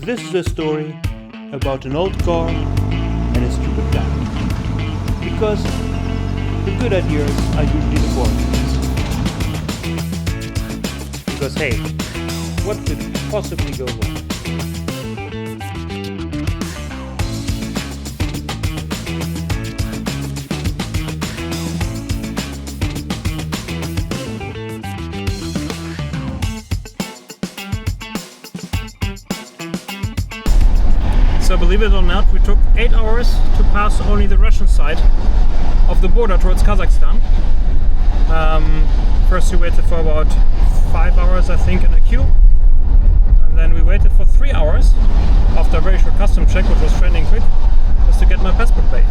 This is a story about an old car and a stupid plan. Because the good ideas are usually the boring ones. Because hey, what could possibly go wrong? So believe it or not, we took 8 hours to pass only the Russian side of the border towards Kazakhstan. First we waited for about 5 hours, I think, in a queue. And then we waited for 3 hours after a very short custom check, which was trending quick, just to get my passport back.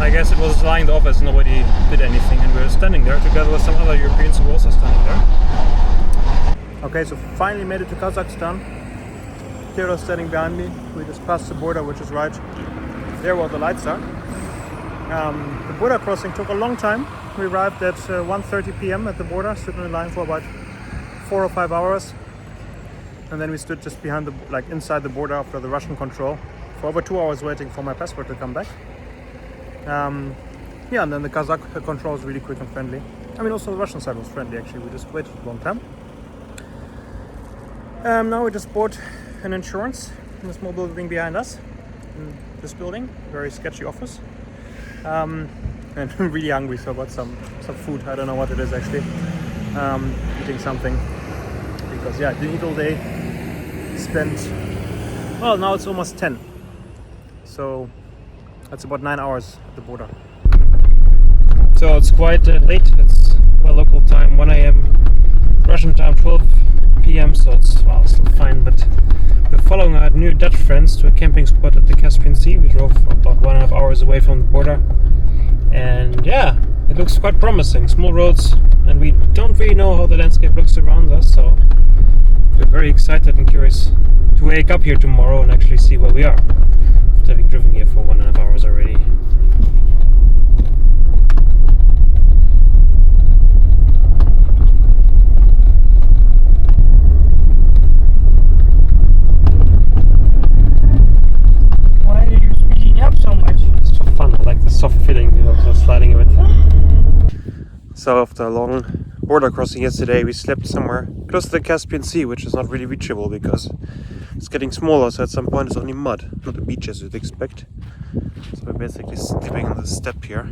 I guess it was lying in the office, nobody did anything, and we were standing there together with some other Europeans who were also standing there. Okay, so finally made it to Kazakhstan. Theodore's standing behind me. We just passed the border, which is right there where the lights are. The border crossing took a long time. We arrived at 1:30 p.m. at the border, stood in line for about 4 or 5 hours, and then we stood just behind inside the border after the Russian control for over 2 hours waiting for my passport to come back. And then the Kazakh control was really quick and friendly. I mean, also the Russian side was friendly actually. We just waited a long time. Now we just bought an insurance in the small building behind us, in this building, very sketchy office. And I'm really hungry, so I got some food. I don't know what it is actually. Eating something because I didn't eat all day. Well, now it's almost 10, so that's about 9 hours at the border. So it's quite late. It's local time 1 a.m. Russian time 12 p.m. So it's still fine, but we're following our new Dutch friends to a camping spot at the Caspian Sea. We drove about 1.5 hours away from the border, and it looks quite promising. Small roads, and we don't really know how the landscape looks around us, so we're very excited and curious to wake up here tomorrow and actually see where we are after having driven here for 1.5 hours already. Soft feeling, sliding a bit. So after a long border crossing yesterday, we slept somewhere close to the Caspian Sea, which is not really reachable because it's getting smaller, so at some point it's only mud, not a beach as you'd expect. So we're basically sleeping on the steppe here,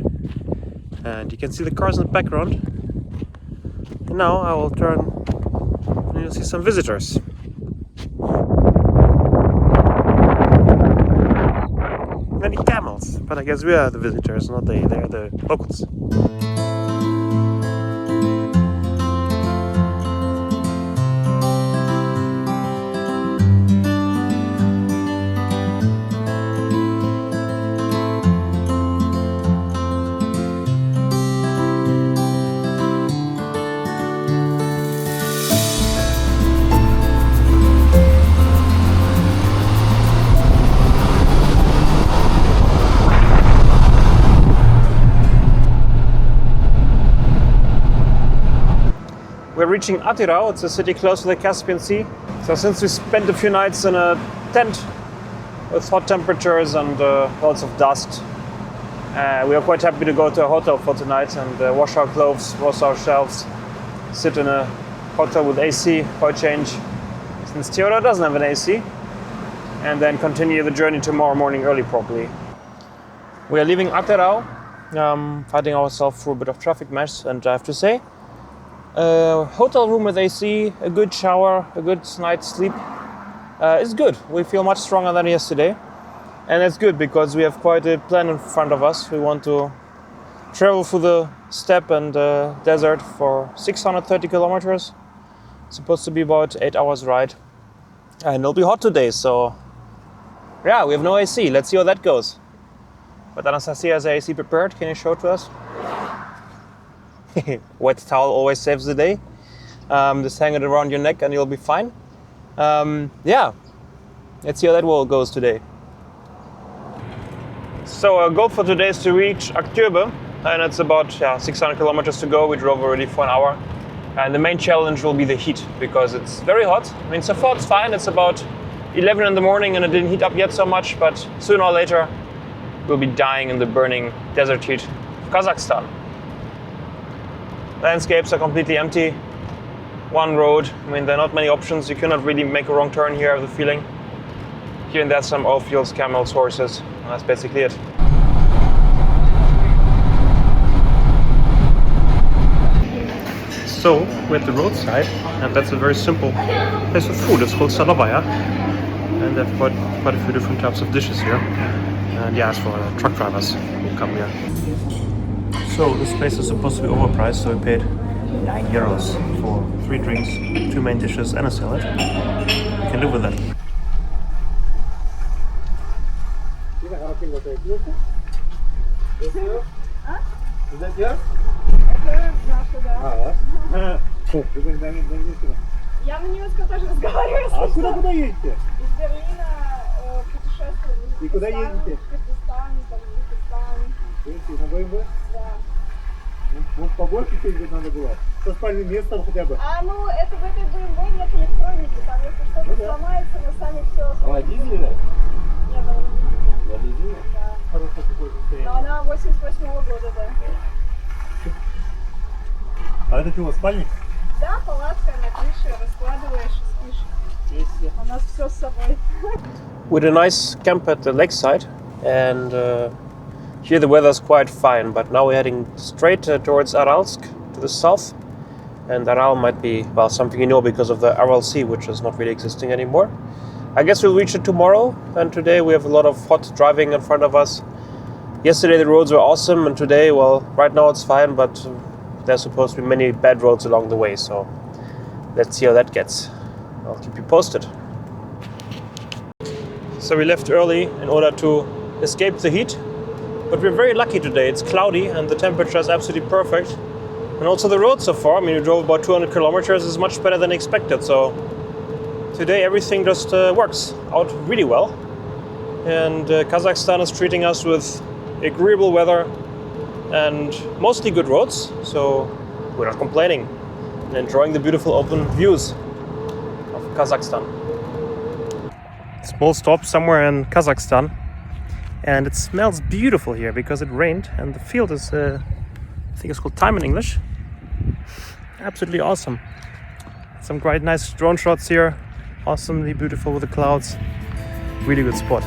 and you can see the cars in the background. And now I will turn and you'll see some visitors. Many camels, but I guess we are the visitors, not they are the locals. We're reaching Aral. It's a city close to the Caspian Sea. So since we spent a few nights in a tent with hot temperatures and lots of dust, we are quite happy to go to a hotel for tonight and wash our clothes, wash ourselves, sit in a hotel with AC for a change, since Theodore doesn't have an AC, and then continue the journey tomorrow morning early probably. We are leaving Aral, fighting ourselves through a bit of traffic mess, and I have to say, hotel room with AC, a good shower, a good night's sleep is good. We feel much stronger than yesterday, and that's good because we have quite a plan in front of us. We want to travel through the steppe and desert for 630 kilometers. It's supposed to be about 8 hours ride, and it'll be hot today, so we have no AC. Let's see how that goes. But Anastasia has AC prepared. Can you show it to us? Wet towel always saves the day. Just hang it around your neck and you'll be fine. Let's see how that wall goes today. So our goal for today is to reach Akturbe, and it's about 600 kilometers to go. We drove already for an hour, and the main challenge will be the heat because it's very hot. I mean, so far it's fine. It's about 11 in the morning and it didn't heat up yet so much, but sooner or later we'll be dying in the burning desert heat of Kazakhstan. Landscapes are completely empty. One road, I mean, there are not many options. You cannot really make a wrong turn here, I have the feeling. Here and there some oil fields, camels, horses, and that's basically it. So, we're at the roadside, and that's a very simple place of food. It's called Salovaya, and they've got quite a few different types of dishes here. And yeah, it's for truck drivers who come here. So, this place is supposed to be overpriced, so we paid €9 for 3 drinks, 2 main dishes, and a salad. We can live with that. Is that yours? Я на немецком тоже разговариваю. А куда едете? Из Берлина путешествую в И куда едете? в Кыргызстан, Таджикистан. На BMW? Да. Может, побольше что-нибудь надо было? Со спальным местом хотя бы. Ну, это в этой BMW нет электроники. Там, если что-то сломается, мы сами все... А дизель, да? Нет, она не дизель. Дизель? Да. Хорошее такое состояние. Но она 88-го года, да. А это что, спальник? Да, палатка на крыше, раскладываешь и спишь. У нас все с собой. We had a nice camp at the lakeside, and here the weather's quite fine, but now we're heading straight towards Arals to the south. And Aral might be, well, something you know because of the Aral Sea, which is not really existing anymore. I guess we'll reach it tomorrow, and today we have a lot of hot driving in front of us. Yesterday the roads were awesome, and today, well, right now it's fine, but there's supposed to be many bad roads along the way, so let's see how that gets. I'll keep you posted. So we left early in order to escape the heat, but we're very lucky today. It's cloudy and the temperature is absolutely perfect. And also the road so far, I mean, we drove about 200 kilometers, is much better than expected. So today everything just works out really well. And Kazakhstan is treating us with agreeable weather and mostly good roads. So we're not complaining and enjoying the beautiful open views of Kazakhstan. Small stop somewhere in Kazakhstan. And it smells beautiful here because it rained and the field is, I think it's called thyme in English. Absolutely awesome. Some quite nice drone shots here. Awesomely beautiful with the clouds. Really good spot.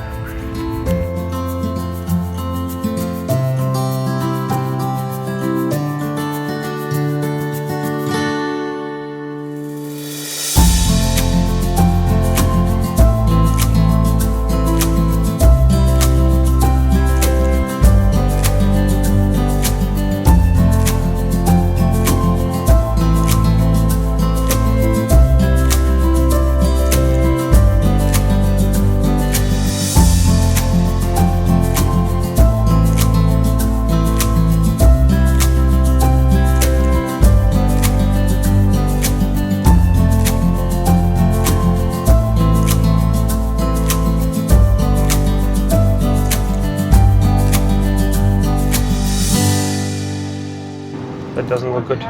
That doesn't look good.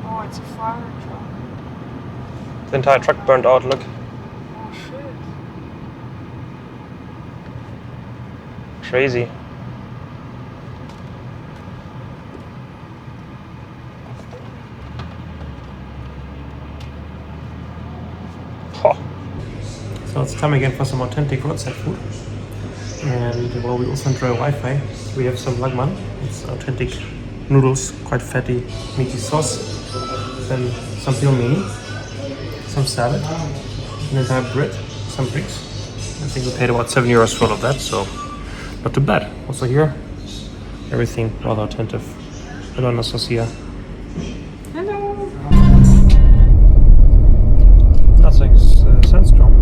Oh, it's a fire truck. The entire truck burned out, look. Oh, shit. Crazy. Oh. So it's time again for some authentic roadside food. And well, we also enjoy Wi-Fi. We have some lagman. It's authentic noodles, quite fatty, meaty sauce. Then some pelmeni, some salad, an entire bread, some bricks. I think we paid about €7 for all of that, so not too bad. Also here, everything rather attentive. Hello, Anastasia. Hello. That's like sandstorm.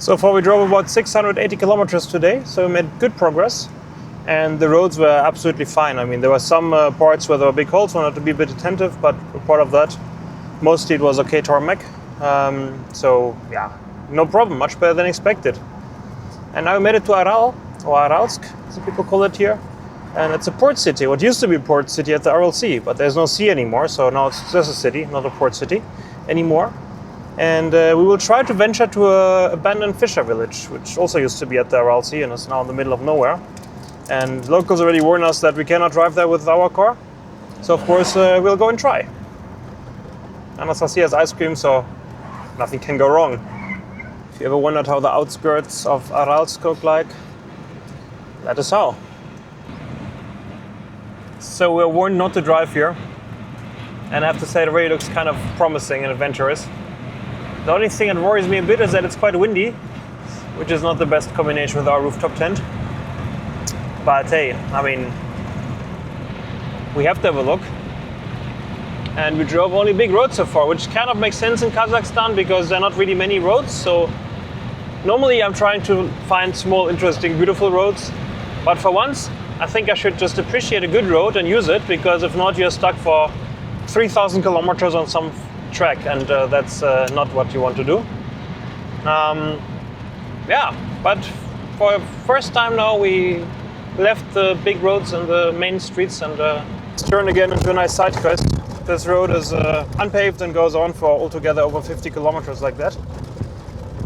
So far we drove about 680 kilometers today, so we made good progress. And the roads were absolutely fine. I mean, there were some parts where there were big holes, so I had to be a bit attentive, but part of that, mostly it was okay tarmac. So yeah, no problem, much better than expected. And now we made it to Aral, or Aralsk, as people call it here. And it's a port city. What used to be a port city at the Aral Sea, but there's no sea anymore, so now it's just a city, not a port city anymore. And we will try to venture to an abandoned fisher village, which also used to be at the Aral Sea and is now in the middle of nowhere. And locals already warned us that we cannot drive there with our car. So of course we'll go and try. Anastasia has ice cream, so nothing can go wrong. If you ever wondered how the outskirts of Arals look like, that is how. So we're warned not to drive here. And I have to say it really looks kind of promising and adventurous. The only thing that worries me a bit is that it's quite windy, which is not the best combination with our rooftop tent. But hey, I mean, we have to have a look. And we drove only big roads so far, which kind of makes sense in Kazakhstan because there are not really many roads. So normally I'm trying to find small, interesting, beautiful roads. But for once, I think I should just appreciate a good road and use it, because if not, you're stuck for 3,000 kilometers on some track, and that's not what you want to do. Yeah, but for the first time now, we left the big roads and the main streets and turned again into a nice side quest. This road is unpaved and goes on for altogether over 50 kilometers like that.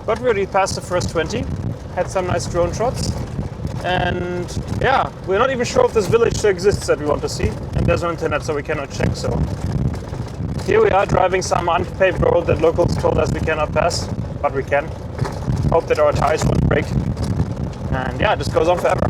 But we already passed the first 20, had some nice drone shots. And yeah, we're not even sure if this village still exists that we want to see. And there's no internet, so we cannot check. So here we are driving some unpaved road that locals told us we cannot pass, but we can. Hope that our tires won't break. And yeah, it just goes on forever.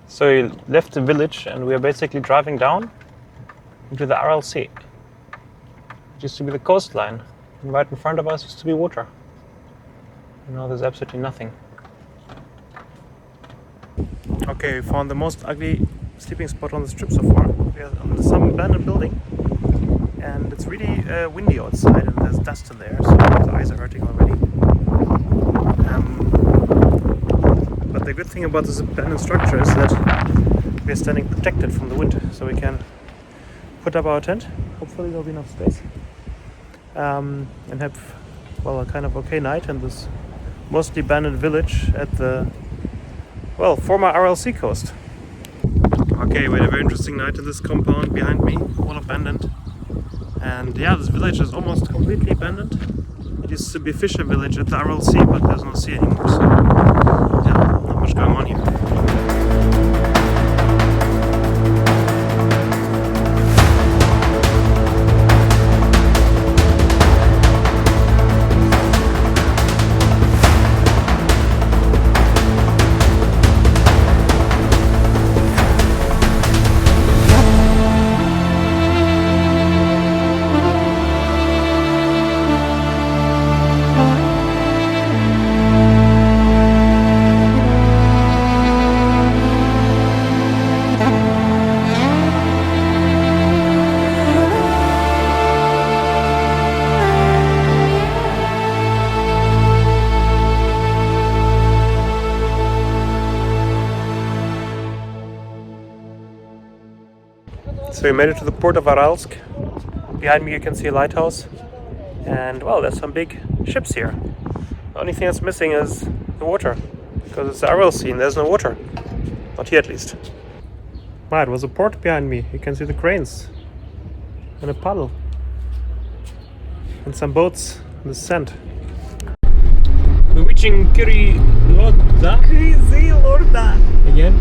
So we left the village and we are basically driving down into the Aral Sea. It used to be the coastline, and right in front of us used to be water. And now there's absolutely nothing. Okay, we found the most ugly sleeping spot on this trip so far. We are on some abandoned building, and it's really windy outside and there's dust in there, so the eyes are hurting already. But the good thing about this abandoned structure is that we are standing protected from the wind, so we can put up our tent. Hopefully there'll be enough space, and have, well, a kind of okay night in this mostly abandoned village at the, well, former Aral Sea coast. Okay, we had a very interesting night in this compound behind me, all abandoned. And yeah, this village is almost completely abandoned. It used to be a fisher village at the Aral Sea, but there's no sea anymore, so yeah, not much going on here. So we made it to the port of Arals. Behind me you can see a lighthouse. And well, there's some big ships here. The only thing that's missing is the water. Because it's the Aral Sea and there's no water. Not here at least. Right, there's a port behind me. You can see the cranes. And a paddle. And some boats in the sand. We're reaching Kyrilorda. Again?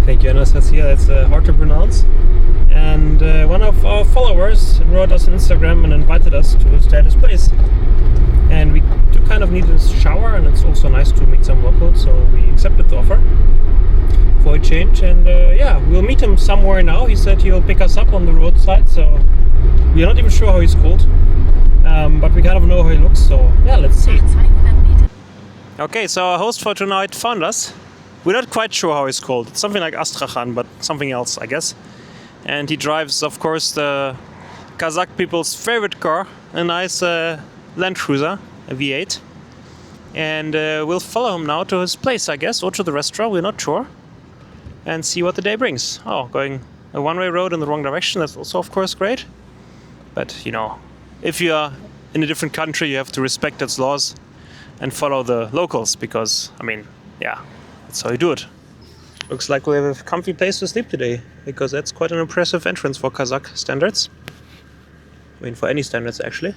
Thank you, Anastasia. That's hard to pronounce. And one of our followers wrote us on Instagram and invited us to stay at his place. And we do kind of need a shower, and it's also nice to meet some locals, so we accepted the offer for a change. And yeah, we'll meet him somewhere now. He said he'll pick us up on the roadside, so we're not even sure how he's called. But we kind of know how he looks, so yeah, let's see. Okay, so our host for tonight found us. We're not quite sure how he's called. It's something like Astrakhan, but something else, I guess. And he drives, of course, the Kazakh people's favorite car, a nice Land Cruiser, a V8. And we'll follow him now to his place, I guess, or to the restaurant, we're not sure. And see what the day brings. Oh, going a one-way road in the wrong direction, that's also, of course, great. But, you know, if you are in a different country, you have to respect its laws and follow the locals, because, I mean, yeah, that's how you do it. Looks like we have a comfy place to sleep today, because that's quite an impressive entrance for Kazakh standards. I mean, for any standards, actually.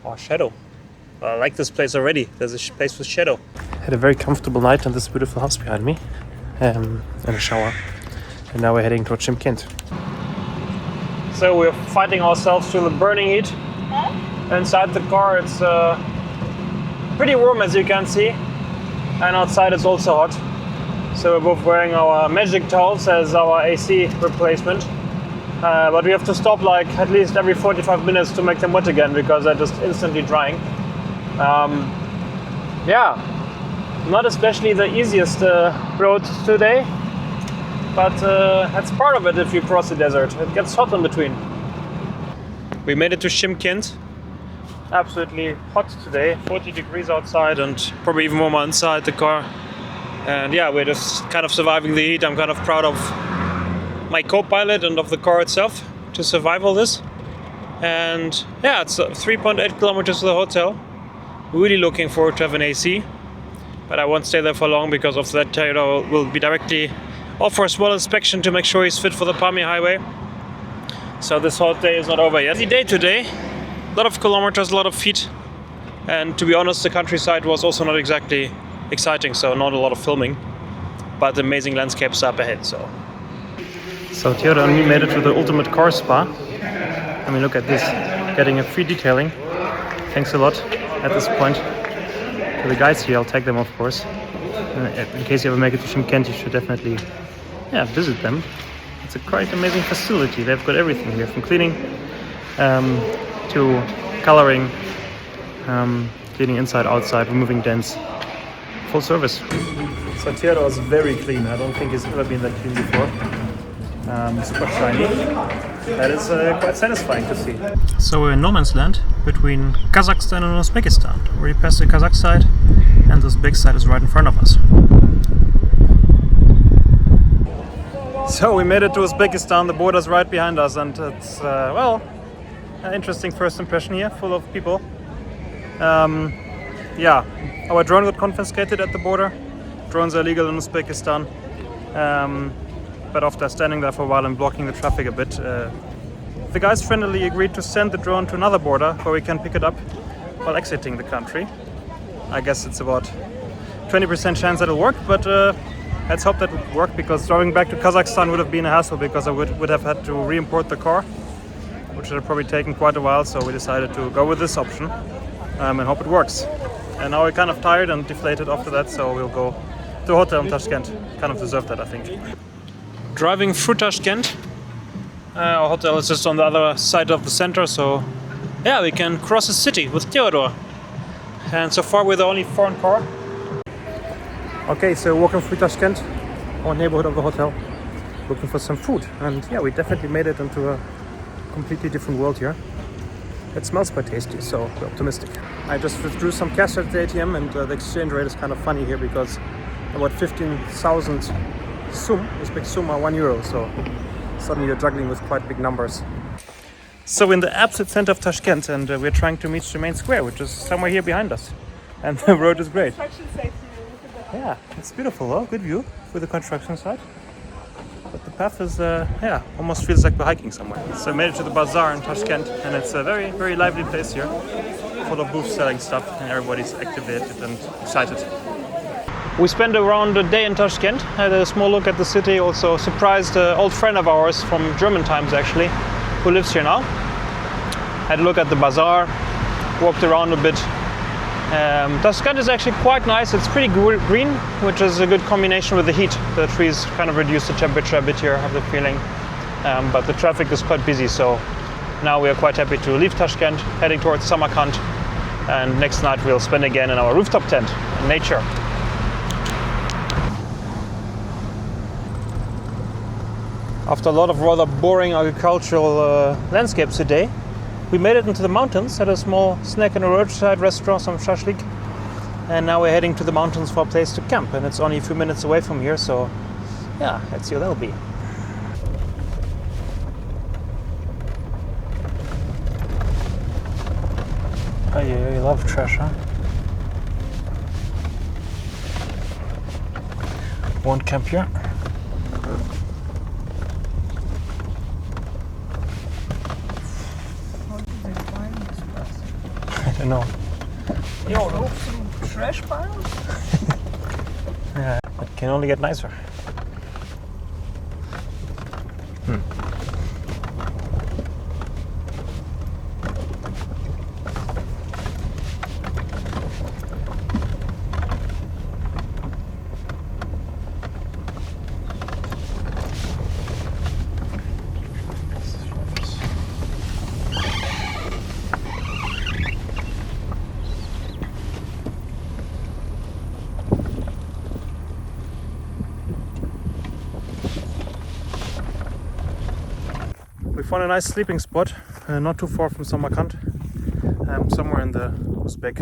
Oh, shadow. Well, I like this place already. There's a place with shadow. Had a very comfortable night in this beautiful house behind me. And a shower. And now we're heading towards Tashkent. So we're fighting ourselves through the burning heat. Inside the car it's pretty warm, as you can see. And outside it's also hot. So we're both wearing our magic towels as our AC replacement. But we have to stop like at least every 45 minutes to make them wet again, because they're just instantly drying. Yeah, not especially the easiest road today, but that's part of it if you cross the desert. It gets hot in between. We made it to Tashkent. Absolutely hot today, 40 degrees outside and probably even warmer inside the car. And yeah, we're just kind of surviving the heat. I'm kind of proud of my co-pilot and of the car itself to survive all this. And yeah, it's 3.8 kilometers to the hotel. Really looking forward to have an AC, but I won't stay there for long because of that. We'll be directly off for a small inspection to make sure he's fit for the Pami highway. So this whole day is not over yet. Busy day today, a lot of kilometers, a lot of feet, and to be honest, the countryside was also not exactly exciting, so not a lot of filming, but amazing landscapes up ahead. So Theodor and me made it to the ultimate car spa. I mean, look at this, getting a free detailing. Thanks a lot at this point to the guys here. I'll tag them, of course. In case you ever make it to Tashkent, you should definitely visit them. It's a quite amazing facility. They've got everything here, from cleaning to coloring, cleaning inside, outside, removing dents. Full service. So Theodor is very clean. I don't think he's ever been that clean before. Super shiny. That is quite satisfying to see. So we're in no man's land between Kazakhstan and Uzbekistan. We passed the Kazakh side and the Uzbek side is right in front of us. So we made it to Uzbekistan, the border's right behind us, and it's, well, an interesting first impression here, full of people. Yeah, our drone got confiscated at the border. Drones are illegal in Uzbekistan. But after standing there for a while and blocking the traffic a bit, the guys friendly agreed to send the drone to another border where we can pick it up while exiting the country. I guess it's about 20% chance that it'll work, but let's hope that would work, because driving back to Kazakhstan would have been a hassle, because I would have had to re-import the car, which would have probably taken quite a while, so we decided to go with this option and hope it works. And now we're kind of tired and deflated after that, so we'll go to a hotel in Tashkent. Kind of deserve that, I think. Driving through Tashkent. Our hotel is just on the other side of the center, so yeah, we can cross the city with Theodor. And so far we're the only foreign car. Okay, so walking through Tashkent, our neighborhood of the hotel, looking for some food. And yeah, we definitely made it into a completely different world here. it smells quite tasty, so we're optimistic. I just withdrew some cash at the ATM, and the exchange rate is kind of funny here because about 15,000 sum, Uzbek sum are €1, so suddenly you're juggling with quite big numbers. So we're in the absolute center of Tashkent, and we're trying to reach the main square, which is somewhere here behind us. And the road is great. Construction site here, look at that. Yeah, it's beautiful, oh, good view with the construction site. But the path is, almost feels like we're hiking somewhere. So we made it to the bazaar in Tashkent, and it's a very, very lively place here, full of booths selling stuff, and everybody's activated and excited. We spent around a day in Tashkent, had a small look at the city, also surprised an old friend of ours from German times actually, who lives here now. Had a look at the bazaar, walked around a bit. Tashkent is actually quite nice. It's pretty green, which is a good combination with the heat. The trees kind of reduce the temperature a bit here, I have the feeling. But the traffic is quite busy, so now we are quite happy to leave Tashkent, heading towards Samarkand. And next night we'll spend again in our rooftop tent in nature. After a lot of rather boring agricultural landscapes today, we made it into the mountains, had a small snack in a roadside restaurant, some shashlik, and now we're heading to the mountains for a place to camp, and it's only a few minutes away from here, so yeah, let's see what that'll be. Oh yeah, you love trash, huh? Won't camp here. I know. Yo, look through trash piles? Yeah, it can only get nicer. We found a nice sleeping spot, not too far from Samarkand, somewhere in the Uzbek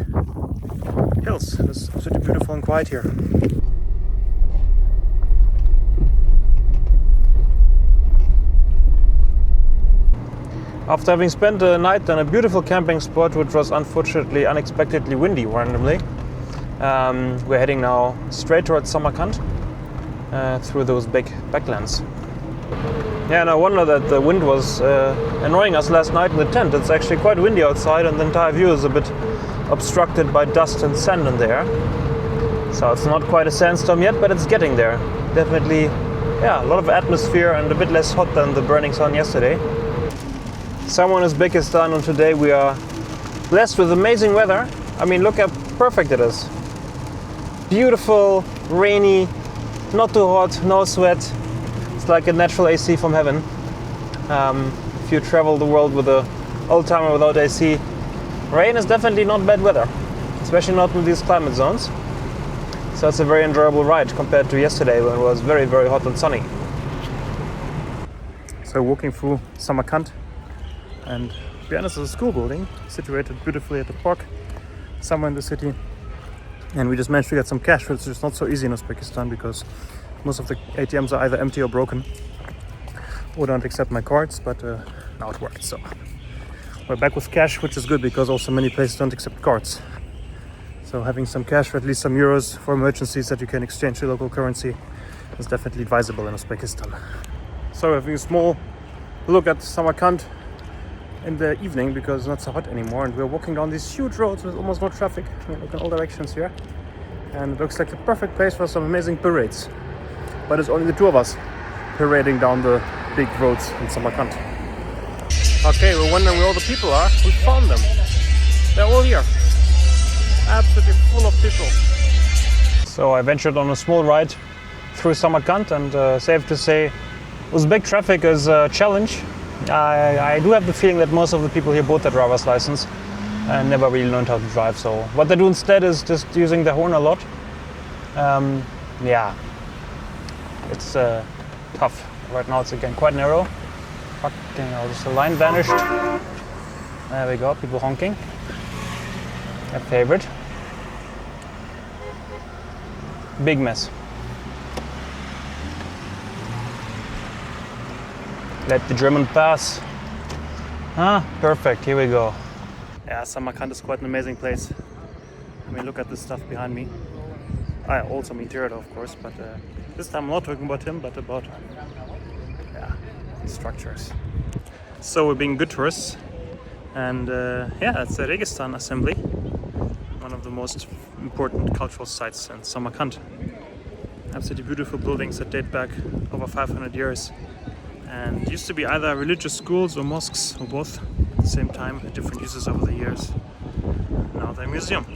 hills. It's absolutely beautiful and quiet here. After having spent the night on a beautiful camping spot, which was unfortunately unexpectedly windy randomly, we're heading now straight towards Samarkand through those big backlands. Yeah, no wonder that the wind was annoying us last night in the tent. It's actually quite windy outside, and the entire view is a bit obstructed by dust and sand in the air. So it's not quite a sandstorm yet, but it's getting there. Definitely, yeah, a lot of atmosphere and a bit less hot than the burning sun yesterday. Somewhere in Uzbekistan, and today we are blessed with amazing weather. I mean, look how perfect it is. Beautiful, rainy, not too hot, no sweat. It's like a natural AC from heaven. If you travel the world with an old timer without AC, rain is definitely not bad weather, especially not in these climate zones. So it's a very enjoyable ride compared to yesterday when it was very, very hot and sunny. So walking through Samarkand, and to be honest, it's a school building situated beautifully at the park, somewhere in the city. And we just managed to get some cash, which is not so easy in Uzbekistan because most of the ATMs are either empty or broken or don't accept my cards, but now it worked. So we're back with cash, which is good because also many places don't accept cards. So having some cash, or at least some euros for emergencies that you can exchange to local currency, is definitely advisable in Uzbekistan. So having a small look at Samarkand in the evening because it's not so hot anymore, and we're walking down these huge roads with almost no traffic. We look in all directions here, and it looks like the perfect place for some amazing parades. But it's only the two of us parading down the big roads in Samarkand. Okay, we're wondering where all the people are. We found them. They're all here. Absolutely full of people. So I ventured on a small ride through Samarkand, and safe to say, Uzbek traffic is a challenge. I do have the feeling that most of the people here bought their driver's license and never really learned how to drive. So what they do instead is just using the horn a lot. Yeah. It's tough. Right now it's again quite narrow. Fucking hell, just the line vanished. There we go, people honking. A favorite. Big mess. Let the German pass. Ah, perfect, here we go. Yeah, Samarkand is quite an amazing place. I mean, look at this stuff behind me. I also mean Tirada, of course, but this time I'm not talking about him, but about these structures. So we're being good tourists, and it's the Registan assembly, one of the most important cultural sites in Samarkand. Absolutely beautiful buildings that date back over 500 years, and used to be either religious schools or mosques, or both at the same time, different uses over the years. Now they're a museum.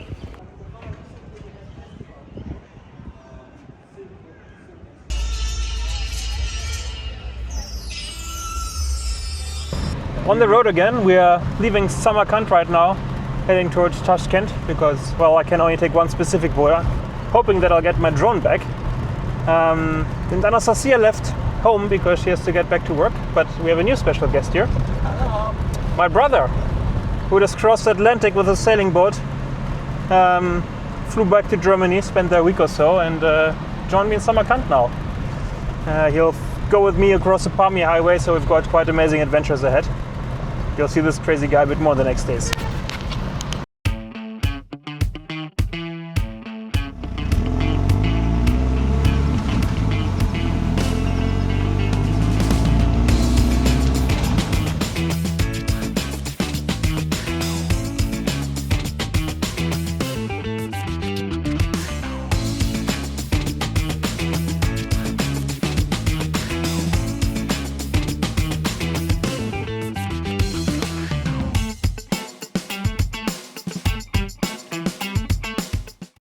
On the road again, we are leaving Samarkand right now, heading towards Tashkent, because, well, I can only take one specific border, hoping that I'll get my drone back. And Anastasia left home because she has to get back to work, but we have a new special guest here. My brother, who just crossed the Atlantic with a sailing boat, flew back to Germany, spent there a week or so, and joined me in Samarkand now. He'll go with me across the Pamir highway, so we've got quite amazing adventures ahead. You'll see this crazy guy a bit more the next days.